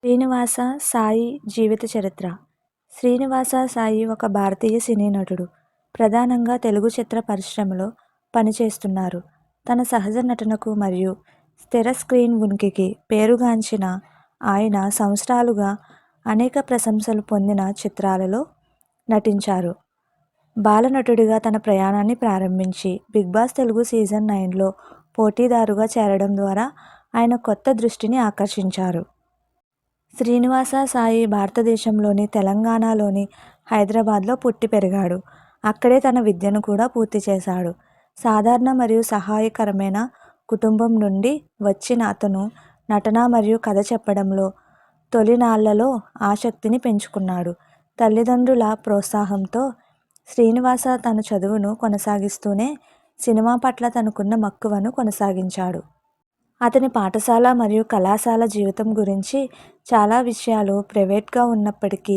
శ్రీనివాస సాయి జీవిత చరిత్ర. శ్రీనివాస సాయి ఒక భారతీయ సినీ నటుడు. ప్రధానంగా తెలుగు చిత్ర పరిశ్రమలో పనిచేస్తున్నారు. తన సహజ నటనకు మరియు స్థిర స్క్రీన్ ఉనికికి పేరుగాంచిన ఆయన సంవత్సరాలుగా అనేక ప్రశంసలు పొందిన చిత్రాలలో నటించారు. బాలనటుడిగా తన ప్రయాణాన్ని ప్రారంభించి బిగ్ బాస్ తెలుగు సీజన్ 9లో పోటీదారుగా చేరడం ద్వారా ఆయన కొత్త దృష్టిని ఆకర్షించారు. శ్రీనివాస సాయి భారతదేశంలోని తెలంగాణలోని హైదరాబాద్లో పుట్టి పెరిగాడు. అక్కడే తన విద్యను కూడా పూర్తి చేశాడు. సాధారణ మరియు సహాయకరమైన కుటుంబం నుండి వచ్చిన అతను నటన మరియు కథ చెప్పడంలో తొలినాళ్లలో ఆసక్తిని పెంచుకున్నాడు. తల్లిదండ్రుల ప్రోత్సాహంతో శ్రీనివాస తన చదువును కొనసాగిస్తూనే సినిమా పట్ల తనకున్న మక్కువను కొనసాగించాడు. అతని పాఠశాల మరియు కళాశాల జీవితం గురించి చాలా విషయాలు ప్రైవేట్గా ఉన్నప్పటికీ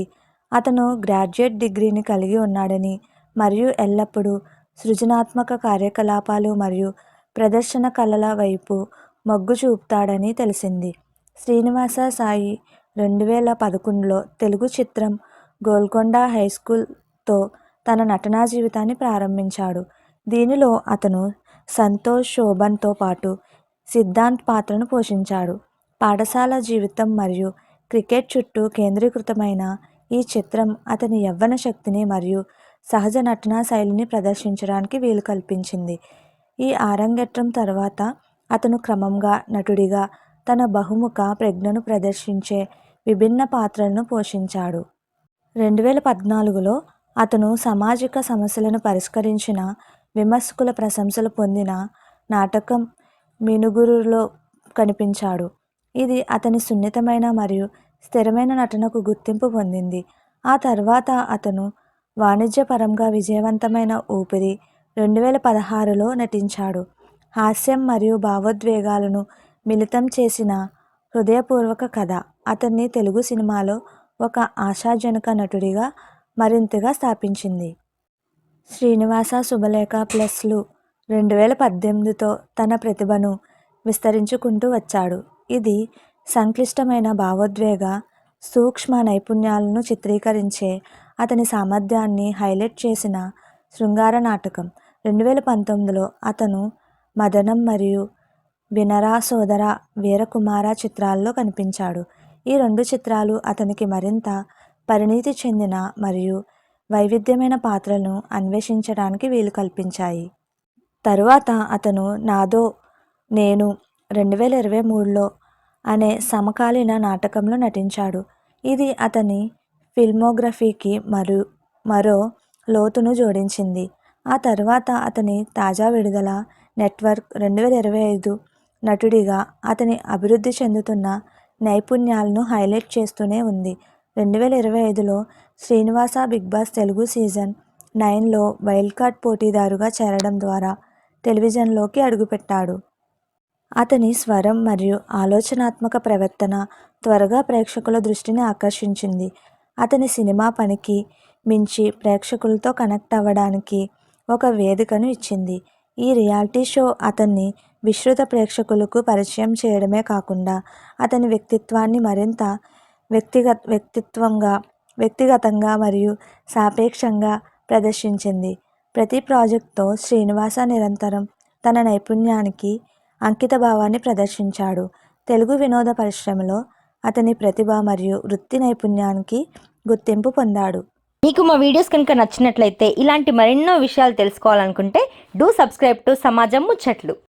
అతను గ్రాడ్యుయేట్ డిగ్రీని కలిగి ఉన్నాడని మరియు ఎల్లప్పుడూ సృజనాత్మక కార్యకలాపాలు మరియు ప్రదర్శన కళల వైపు మొగ్గు చూపుతాడని తెలిసింది. శ్రీనివాస సాయి 2011లో తెలుగు చిత్రం గోల్కొండ హైస్కూల్తో తన నటనా జీవితాన్ని ప్రారంభించాడు. దీనిలో అతను సంతోష్ శోభన్తో పాటు సిద్ధాంత్ పాత్రను పోషించాడు. పాఠశాల జీవితం మరియు క్రికెట్ చుట్టూ కేంద్రీకృతమైన ఈ చిత్రం అతని యవ్వన శక్తిని మరియు సహజ నటనా శైలిని ప్రదర్శించడానికి వీలు కల్పించింది. ఈ అరంగేట్రం తర్వాత అతను క్రమంగా నటుడిగా తన బహుముఖ ప్రజ్ఞను ప్రదర్శించే విభిన్న పాత్రలను పోషించాడు. 2014లో అతను సామాజిక సమస్యలను పరిష్కరించిన విమర్శకుల ప్రశంసలు పొందిన నాటకం మినుగురులో కనిపించాడు. ఇది అతని సున్నితమైన మరియు స్థిరమైన నటనకు గుర్తింపు పొందింది. ఆ తర్వాత అతను వాణిజ్యపరంగా విజయవంతమైన ఊపిరి 2016లో నటించాడు. హాస్యం మరియు భావోద్వేగాలను మిళితం చేసిన హృదయపూర్వక కథ అతన్ని తెలుగు సినిమాలో ఒక ఆశాజనక నటుడిగా మరింతగా స్థాపించింది. శ్రీనివాస శుభలేఖ ప్లస్లు 2018తో తన ప్రతిభను విస్తరించుకుంటూ వచ్చాడు. ఇది సంక్లిష్టమైన భావోద్వేగ సూక్ష్మ నైపుణ్యాలను చిత్రీకరించే అతని సామర్థ్యాన్ని హైలైట్ చేసిన శృంగార నాటకం. 2019లో అతను మదనం మరియు వినరా సోదర వీరకుమార చిత్రాల్లో కనిపించాడు. ఈ రెండు చిత్రాలు అతనికి మరింత పరిణితి చెందిన మరియు వైవిధ్యమైన పాత్రలను అన్వేషించడానికి వీలు కల్పించాయి. తరువాత అతను నాదో నేను 2023లో అనే సమకాలీన నాటకంలో నటించాడు. ఇది అతని ఫిల్మోగ్రఫీకి మరో లోతును జోడించింది. ఆ తర్వాత అతని తాజా విడుదల నెట్వర్క్ 2025 నటుడిగా అతని అభివృద్ధి చెందుతున్న నైపుణ్యాలను హైలైట్ చేస్తూనే ఉంది. 2025లో Srinivasa Bigg Boss Telugu season 9లో వైల్డ్ కార్డ్ పోటీదారుగా చేరడం ద్వారా టెలివిజన్లోకి అడుగుపెట్టాడు. అతని స్వరం మరియు ఆలోచనాత్మక ప్రవర్తన త్వరగా ప్రేక్షకుల దృష్టిని ఆకర్షించింది. అతని సినిమా పనికి మించి ప్రేక్షకులతో కనెక్ట్ అవ్వడానికి ఒక వేదికను ఇచ్చింది. ఈ రియాలిటీ షో అతన్ని విస్తృత ప్రేక్షకులకు పరిచయం చేయడమే కాకుండా అతని వ్యక్తిత్వాన్ని మరింత వ్యక్తిగతంగా మరియు సాపేక్షంగా ప్రదర్శించింది. ప్రతి ప్రాజెక్ట్తో శ్రీనివాస నిరంతరం తన నైపుణ్యానికి అంకితభావాన్ని ప్రదర్శించాడు. తెలుగు వినోద పరిశ్రమలో అతని ప్రతిభ మరియు వృత్తి నైపుణ్యానికి గుర్తింపు పొందాడు. మీకు మా వీడియోస్ కనుక నచ్చినట్లయితే ఇలాంటి మరెన్నో విషయాలు తెలుసుకోవాలనుకుంటే డూ సబ్స్క్రైబ్ టు సమాజం ముచ్చట్లు.